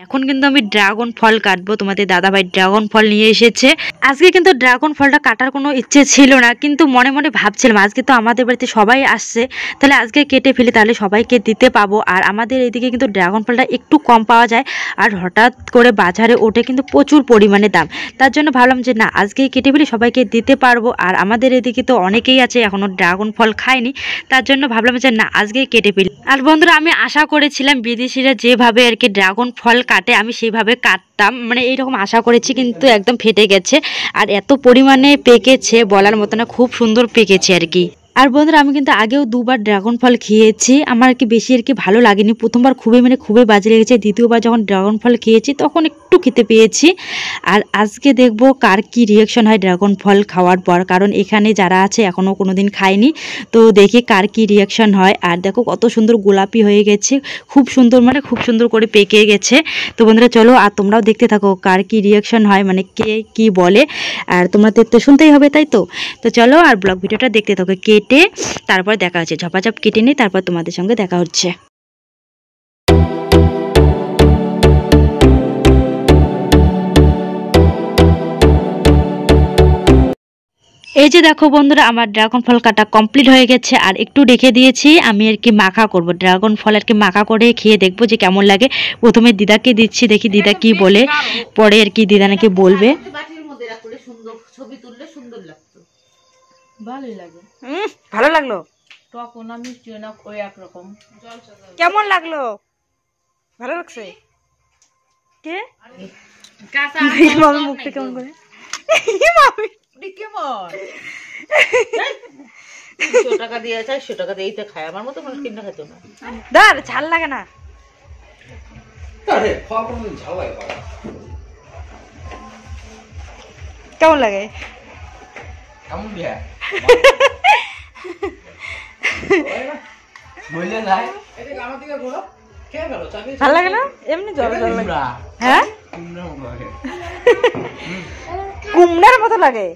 এখন কিন্তু আমি ড্রাগন ফল কাটবো, তোমাদের দাদাভাই ড্রাগন ফল নিয়ে এসেছে। আজকে কিন্তু ড্রাগন ফলটা কাটার কোনো ইচ্ছে ছিল না, কিন্তু মনে মনে ভাবছিলাম আজকে তো আমাদের বাড়িতে সবাই আসছে, তাহলে আজকে কেটে ফেলি, তাহলে সবাইকে দিতে পাবো। আর আমাদের এইদিকে কিন্তু ড্রাগন ফলটা একটু কম পাওয়া যায়, আর হঠাৎ করে বাজারে ওঠে কিন্তু প্রচুর পরিমাণে দাম। তার জন্য ভাবলাম যে না, আজকেই কেটে ফেলি, সবাইকে দিতে পারবো। আর আমাদের এদিকে তো অনেকেই আছে এখনও ড্রাগন ফল খায়নি, তার জন্য ভাবলাম যে না, আজকেই কেটে ফেলি। আর বন্ধুরা, আমি আশা করেছিলাম বিদেশিরা যেভাবে আর কি ড্রাগন ফল কাটে আমি সেইভাবে কাটতাম, মানে এইরকম আশা করেছি, কিন্তু একদম ফেটে গেছে। আর এত পরিমাণে পেকেছে বলার মতো না, খুব সুন্দর পেকেছে আর কি। আর বন্ধুরা, আমি কিন্তু আগেও দুবার ড্রাগন ফল খেয়েছি, আমার আর কি বেশি আর কি ভালো লাগেনি। প্রথমবার খুবই বাজে লেগেছে, দ্বিতীয়বার যখন ড্রাগন ফল খেয়েছি তখন একটু খেতে পেয়েছি। আর আজকে দেখবো কার কি রিয়াকশন হয় ড্রাগন ফল খাওয়ার পর, কারণ এখানে যারা আছে এখনও কোনো দিন খায়নি, তো দেখি কার কি রিয়াকশন হয়। আর দেখো কত সুন্দর গোলাপি হয়ে গেছে, খুব সুন্দর, মানে খুব সুন্দর করে পেকে গেছে। তো বন্ধুরা চলো, আর তোমরাও দেখতে থাকো কার কি রিয়াকশন হয়, মানে কে কি বলে। আর তোমরা তো শুনতেই হবে, তাই তো চলো আর ব্লগ ভিডিওটা দেখতে থাকো। কেটে তারপর দেখা হচ্ছে, ঝপাঝপ কেটে নিই, তারপর তোমাদের সঙ্গে দেখা হচ্ছে। এই যে দেখো বন্ধুরা, আমার ড্রাগন ফল কাটা কমপ্লিট হয়ে গেছে, আর একটু রেখে দিয়েছি আমি আর কি মাখা করব। ড্রাগন ফল আর কি মাখা করে খেয়ে দেখবো যে কেমন লাগে। প্রথমে দিদাকে দিচ্ছি, দেখি দিদা কি বলে, পরে আর কি দিদা নাকি বলবে। ভালো লাগলো, কেমন লাগলো? ভালো লাগছে? কে মামি মুখটা কেমন করে? টাকা দিয়ে 400 টাকা দিয়ে এইটা খায়, আমার মতো মানুষ কিনা খেতো না। দাঁড়, ঝাল লাগে না? কেমন লাগে? ভাল লাগে না? এমনি জল জল লাগে। হ্যাঁ, কুমড়ার মতো লাগে।